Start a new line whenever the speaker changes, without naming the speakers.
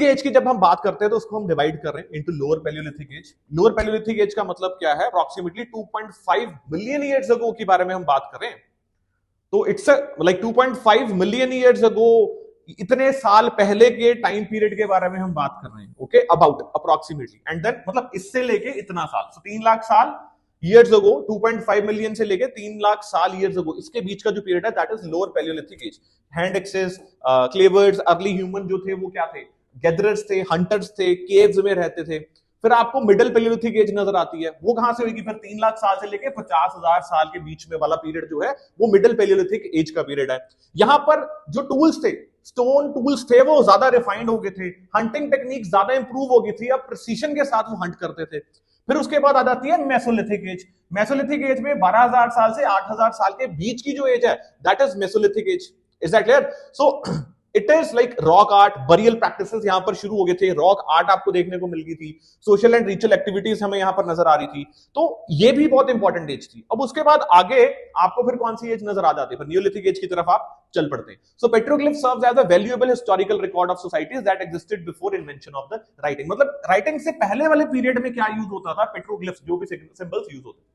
As की जब हम बात करते हैं तो उसको हम डिवाइड कर रहे हैं into lower palaeolithic age. Lower palaeolithic age का मतलब क्या है? अप्रोक्सीमेटली 2.5 मिलियन ईयर्स अगो की बारे में हम बात कर रहे हैं। तो it's like 2.5 million years ago, इतने साल पहले के टाइम पीरियड के बारे में हम बात कर रहे हैं। Okay, about approximately, and then मतलब इससे लेके इतना साल, so 3 लाख साल ईयर्स अगो, 2.5 मिलियन से लेके 3 लाख साल ईयर्स अगो, इसके बीच का जो पीरियड है that is lower palaeolithic age. Hand axes, cleavers, early human जो थे वो क्या थे? गैदरर्स थे, हंटर्स थे, केव्स में रहते थे। फिर आपको मिडिल पैलियोलिथिक एज नजर आती है, वो कहां से होगी? फिर 3 लाख साल से लेके 50,000 साल के बीच में वाला पीरियड जो है वो मिडिल पैलियोलिथिक एज का पीरियड है। यहां पर जो टूल्स थे, स्टोन टूल्स थे, वो ज्यादा रिफाइंड हो गए थे, हंटिंग टेक्निक ज्यादा इंप्रूव हो गई थी, अब प्रिसीजन के साथ वो हंट करते थे। फिर उसके बाद आ जाती है मेसोलिथिक एज। मेसोलिथिक एज में 12,000 साल से 8,000 साल के बीच की जो एज है that is Mesolithic as. Is that clear? So it is like rock art, burial practices यहां पर शुरू हो गए थे, रॉक आर्ट आपको देखने को मिल गई थी, सोशल एंड रिचुअल एक्टिविटीज हमें यहां पर नजर आ रही थी। तो ये भी बहुत इंपॉर्टेंट एज थी। अब उसके बाद आगे आपको फिर कौन सी एज नजर आ जाती है? फिर नियोलिथिक एज की तरफ आप चल पड़ते हैं। So petroglyph serves as a valuable historical record of societies that existed before invention of the writing. मतलब राइटिंग से पहले वाले पीरियड में क्या यूज होता था? पेट्रोग्लिफ्स, जो भी सिंबल्स यूज होते थे।